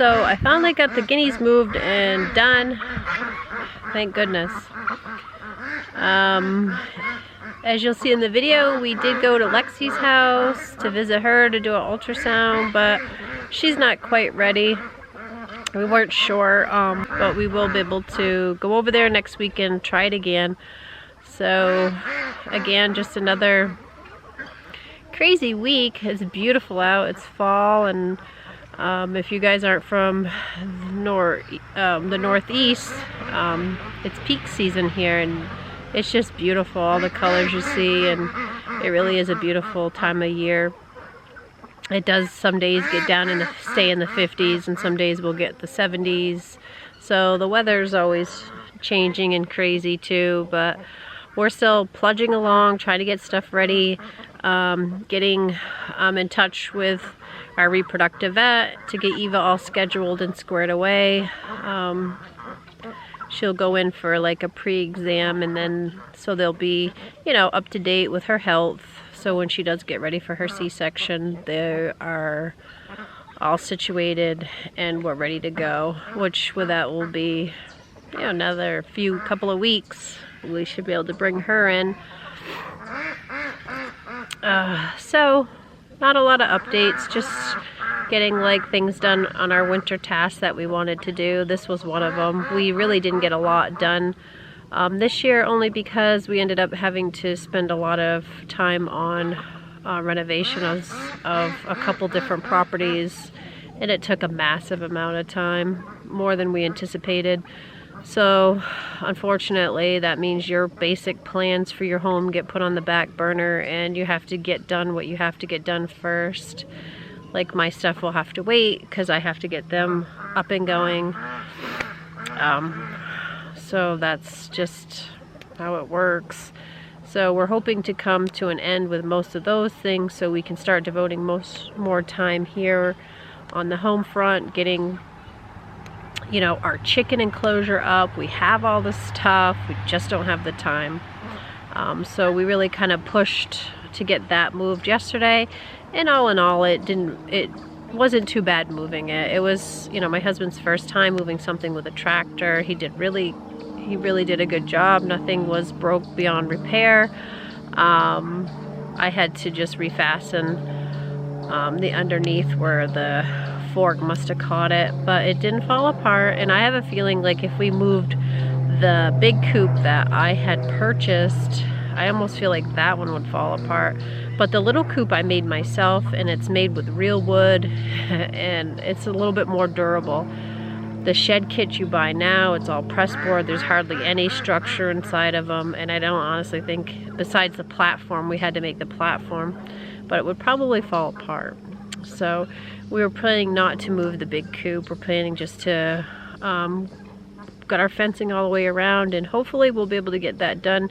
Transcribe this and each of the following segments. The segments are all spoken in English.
So I finally got the guineas moved and done. Thank goodness. As you'll see in the video, we did go to Lexi's house to visit her to do an ultrasound, but she's not quite ready. We weren't sure, but we will be able to go over there next week and try it again. So again, just another crazy week. It's beautiful out. It's fall, and if you guys aren't from the Northeast, it's peak season here, and it's just beautiful, all the colors you see, and it really is a beautiful time of year. It does some days get down and stay in the 50s, and some days we'll get the 70s. So the weather's always changing and crazy too, but we're still plunging along, trying to get stuff ready, getting in touch with our reproductive vet to get Eva all scheduled and squared away. She'll go in for like a pre-exam, and then so they'll be, you know, up to date with her health. So when she does get ready for her C-section, they are all situated and we're ready to go, which with that will be, you know, another couple of weeks. We should be able to bring her in. So not a lot of updates, just getting like things done on our winter tasks that we wanted to do. This was one of them. We really didn't get a lot done this year, only because we ended up having to spend a lot of time on renovation of a couple different properties, and it took a massive amount of time, more than we anticipated. So unfortunately, that means your basic plans for your home get put on the back burner, and you have to get done what you have to get done first. Like my stuff will have to wait because I have to get them up and going. So that's just how it works. So we're hoping to come to an end with most of those things so we can start devoting more time here on the home front, getting, you know, our chicken enclosure up. We have all the stuff, we just don't have the time. So we really kind of pushed to get that moved yesterday, and all in all, it wasn't too bad moving it. It was, you know, my husband's first time moving something with a tractor. He really did a good job. Nothing was broke beyond repair. I had to just refasten the underneath where the fork must have caught it, but it didn't fall apart. And I have a feeling like if we moved the big coop that I had purchased, I almost feel like that one would fall apart. But the little coop I made myself, and it's made with real wood, and it's a little bit more durable. The shed kit you buy now, it's all press board. There's hardly any structure inside of them, and I don't honestly think, besides the platform, we had to make the platform, but it would probably fall apart. So we were planning not to move the big coop. We're planning just to get our fencing all the way around, and hopefully we'll be able to get that done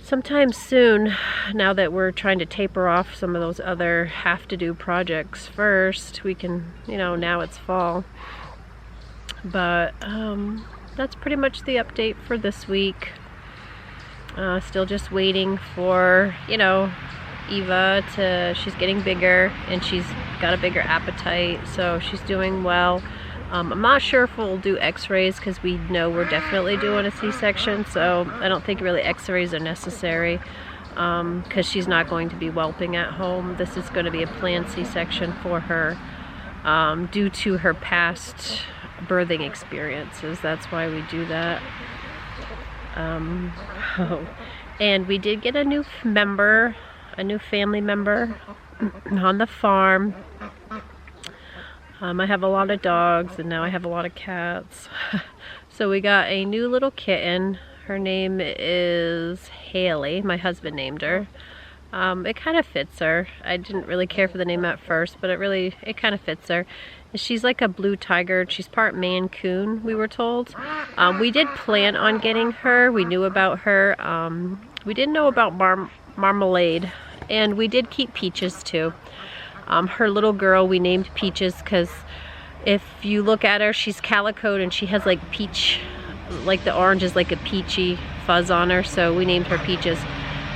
sometime soon, now that we're trying to taper off some of those other have-to-do projects first. We can, you know, now it's fall. But that's pretty much the update for this week. Still just waiting for, you know, Eva she's getting bigger, and she's got a bigger appetite, so she's doing well. I'm not sure if we'll do x-rays because we know we're definitely doing a C-section, so I don't think really x-rays are necessary because she's not going to be whelping at home. This is going to be a planned C-section for her due to her past birthing experiences. That's why we do that. And we did get a new family member on the farm. I have a lot of dogs, and now I have a lot of cats. So we got a new little kitten. Her name is Haley. My husband named her. It kind of fits her. I didn't really care for the name at first, but it kind of fits her. She's like a blue tiger. She's part Mancoon, we were told. We did plan on getting her. We knew about her. We didn't know about Marmalade, and we did keep Peaches too. Her little girl we named Peaches because if you look at her, she's calicoed and she has like peach, like the orange is like a peachy fuzz on her, so we named her Peaches.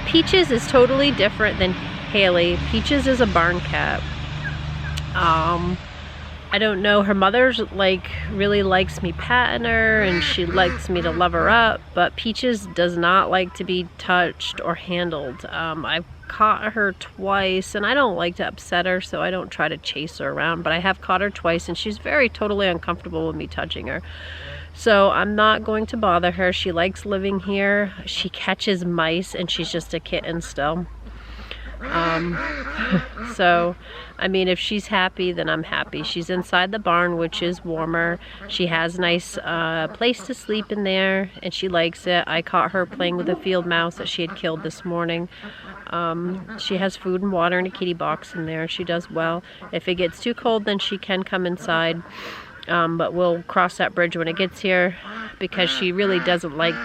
Peaches is totally different than Haley. Peaches is a barn cat. I don't know, her mother's like really likes me patting her and she likes me to love her up, but Peaches does not like to be touched or handled. I've caught her twice and I don't like to upset her, so I don't try to chase her around, but I have caught her twice and she's very totally uncomfortable with me touching her. So I'm not going to bother her. She likes living here. She catches mice and she's just a kitten still. So, I mean, if she's happy, then I'm happy. She's inside the barn, which is warmer. She has a nice place to sleep in there, and she likes it. I caught her playing with a field mouse that she had killed this morning. She has food and water in a kitty box in there. She does well. If it gets too cold, then she can come inside. But we'll cross that bridge when it gets here, because she really doesn't like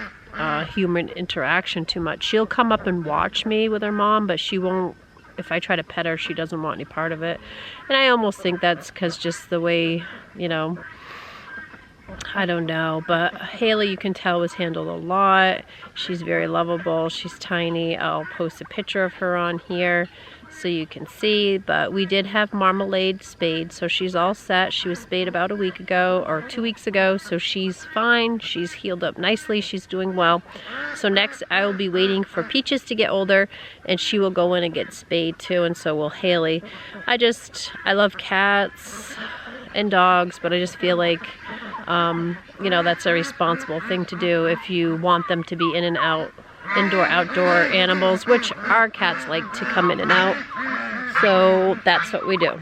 human interaction too much. She'll come up and watch me with her mom, but she won't, if I try to pet her, she doesn't want any part of it. And I almost think that's because just the way, you know, I don't know, but Haley, you can tell, was handled a lot. She's very lovable. She's tiny. I'll post a picture of her on here so you can see, but we did have Marmalade spayed, so she's all set. She was spayed about a week ago or 2 weeks ago, so she's fine. She's healed up nicely. She's doing well. So next I will be waiting for Peaches to get older and she will go in and get spayed too, and so will Haley. I love cats and dogs, but I just feel like you know, that's a responsible thing to do if you want them to be in and out, indoor, outdoor animals, which our cats like to come in and out. So that's what we do.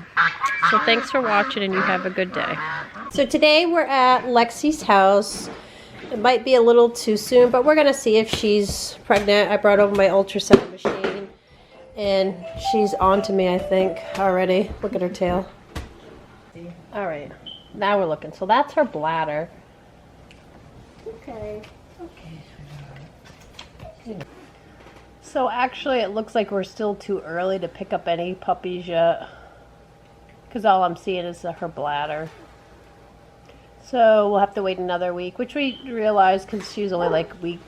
So thanks for watching and you have a good day. So today we're at Lexi's house. It might be a little too soon, but we're gonna see if she's pregnant. I brought over my ultrasound machine and she's on to me, I think, already. Look at her tail. All right, now we're looking. So that's her bladder. Okay. So actually it looks like we're still too early to pick up any puppies yet, because all I'm seeing is her bladder. So we'll have to wait another week, which we realized because she's only like week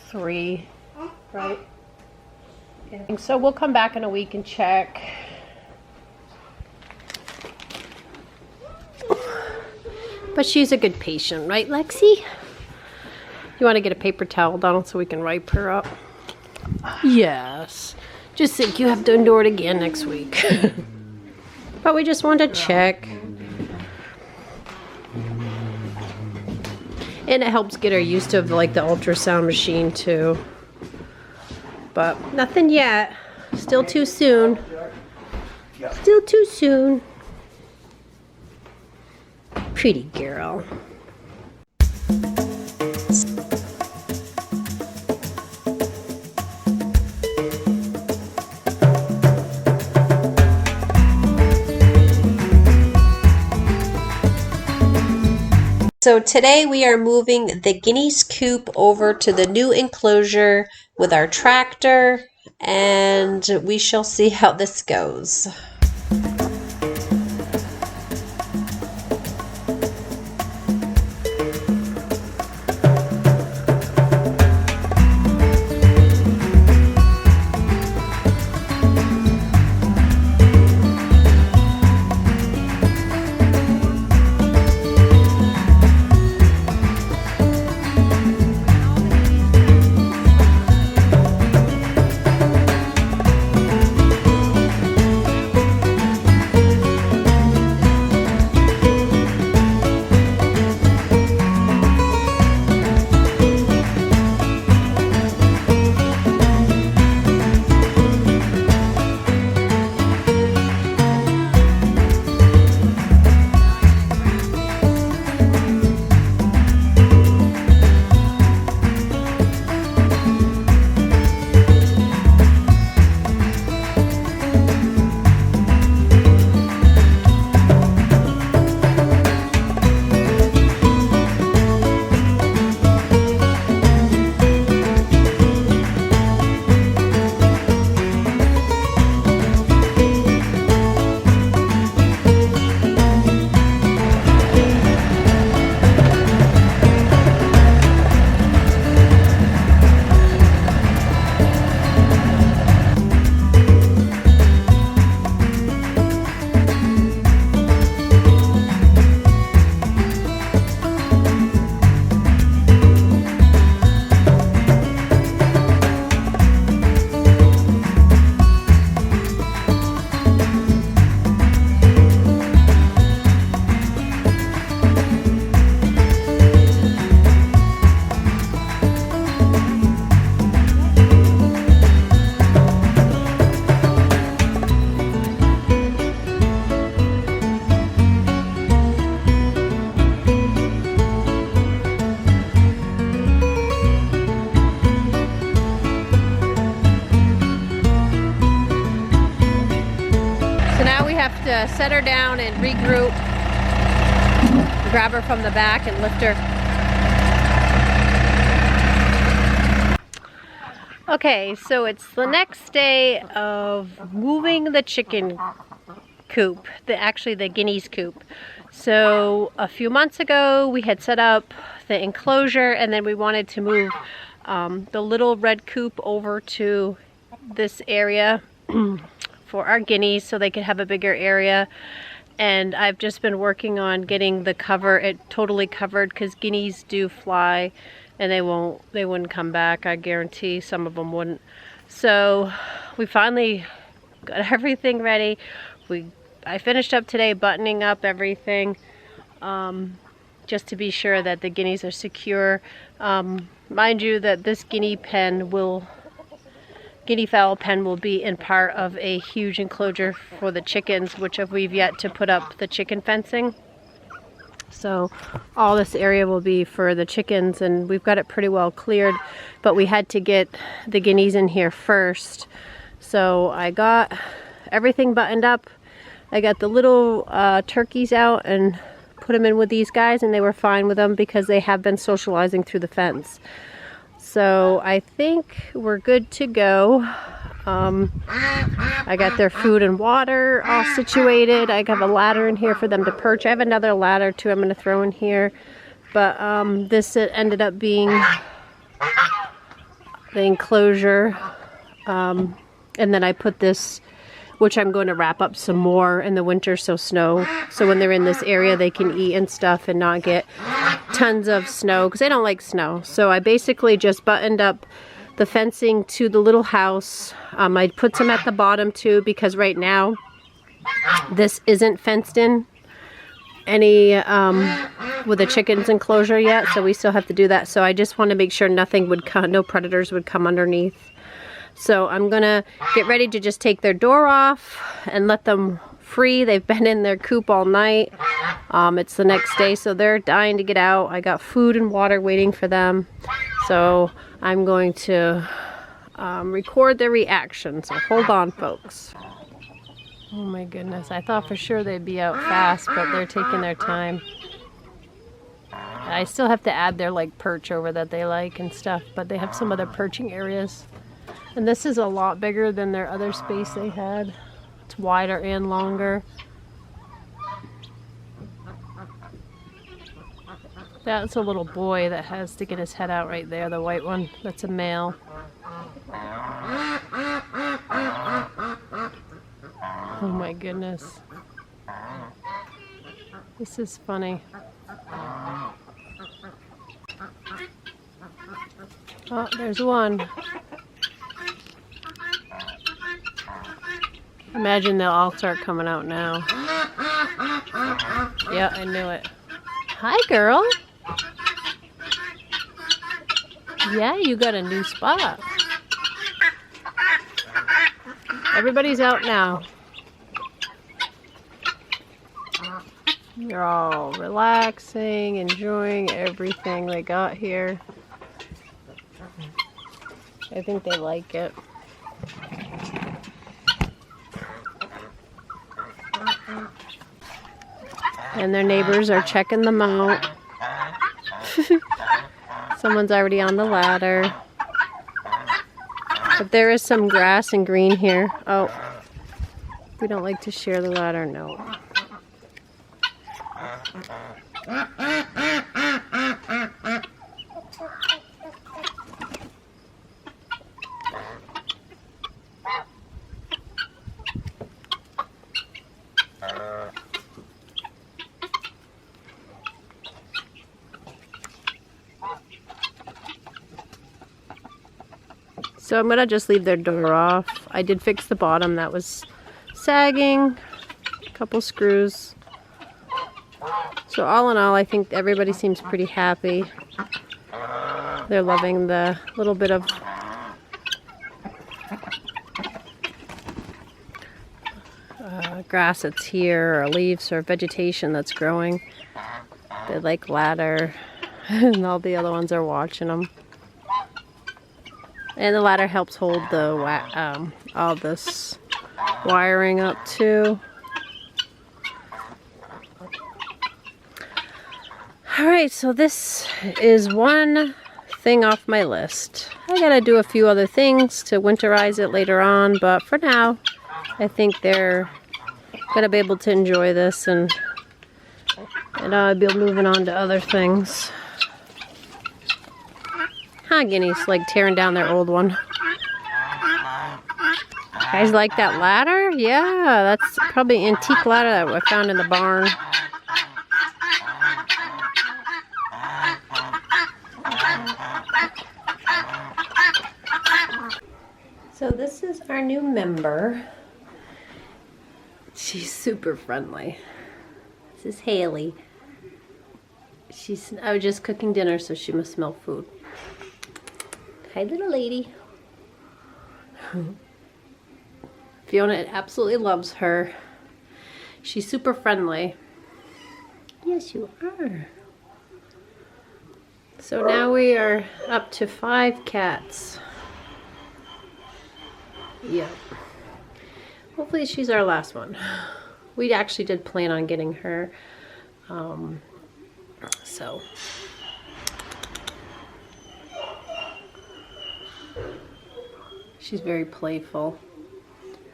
3, right? Yeah. So we'll come back in a week and check. But she's a good patient, right, Lexi? You want to get a paper towel, Donald, so we can wipe her up? Yes. Just think you have to endure it again next week. But we just want to check. And it helps get her used to like the ultrasound machine too. But nothing yet. Still too soon. Still too soon. Pretty girl. So today we are moving the Guinea's coop over to the new enclosure with our tractor, and we shall see how this goes. set her down and regroup. Grab her from the back and lift her. Okay, so it's the next day of moving the chicken coop, actually the guinea's coop. So a few months ago we had set up the enclosure, and then we wanted to move the little red coop over to this area for our guineas so they could have a bigger area. And I've just been working on getting the cover totally covered, because guineas do fly and they wouldn't come back. I guarantee some of them wouldn't. So we finally got everything ready. I finished up today buttoning up everything, just to be sure that the guineas are secure. Mind you that this guinea fowl pen will be in part of a huge enclosure for the chickens, which we've yet to put up the chicken fencing. So all this area will be for the chickens, and we've got it pretty well cleared, but we had to get the guineas in here first. So I got everything buttoned up. I got the little turkeys out and put them in with these guys, and they were fine with them because they have been socializing through the fence. So I think we're good to go. I got their food and water all situated. I have a ladder in here for them to perch. I have another ladder too I'm going to throw in here. But this ended up being the enclosure. And then I put this, which I'm going to wrap up some more in the winter, so when they're in this area they can eat and stuff and not get tons of snow, because they don't like snow. So I basically just buttoned up the fencing to the little house. I put some at the bottom too, because right now this isn't fenced in any with the chickens enclosure yet, so we still have to do that. So I just want to make sure no predators would come underneath. So I'm gonna get ready to just take their door off and let them free. They've been in their coop all night. It's the next day, so they're dying to get out. I got food and water waiting for them. So I'm going to record their reaction. So hold on, folks. Oh my goodness, I thought for sure they'd be out fast, but they're taking their time. I still have to add their perch over that they like and stuff, but they have some other perching areas. And this is a lot bigger than their other space they had. It's wider and longer. That's a little boy that has to get his head out right there, the white one. That's a male. Oh my goodness. This is funny. Oh, there's one. Imagine they'll all start coming out now. Yeah, I knew it. Hi, girl. Yeah, you got a new spot. Everybody's out now. They're all relaxing, enjoying everything they got here. I think they like it. And their neighbors are checking them out. Someone's already on the ladder. But there is some grass and green here. Oh, we don't like to share the ladder, no. So I'm gonna just leave their door off. I did fix the bottom that was sagging, a couple screws. So all in all, I think everybody seems pretty happy. They're loving the little bit of grass that's here, or leaves, or vegetation that's growing. They like ladder, and all the other ones are watching them. And the ladder helps hold the all this wiring up too. Alright, so this is one thing off my list. I gotta do a few other things to winterize it later on, but for now, I think they're gonna be able to enjoy this, and I'll be moving on to other things. Guinea's like tearing down their old one. You guys like that ladder? Yeah, that's probably an antique ladder that I found in the barn. So this is our new member. She's super friendly. This is Haley. I was just cooking dinner, so she must smell food. Hi, little lady. Fiona absolutely loves her. She's super friendly. Yes, you are. So now we are up to 5 cats. Yep. Hopefully she's our last one. We actually did plan on getting her. So. She's very playful.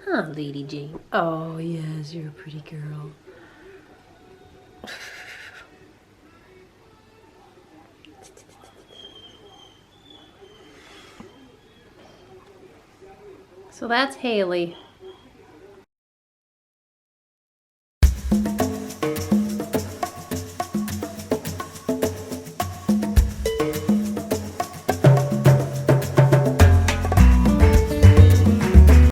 Huh, Lady Jane? Oh, yes, you're a pretty girl. So that's Haley.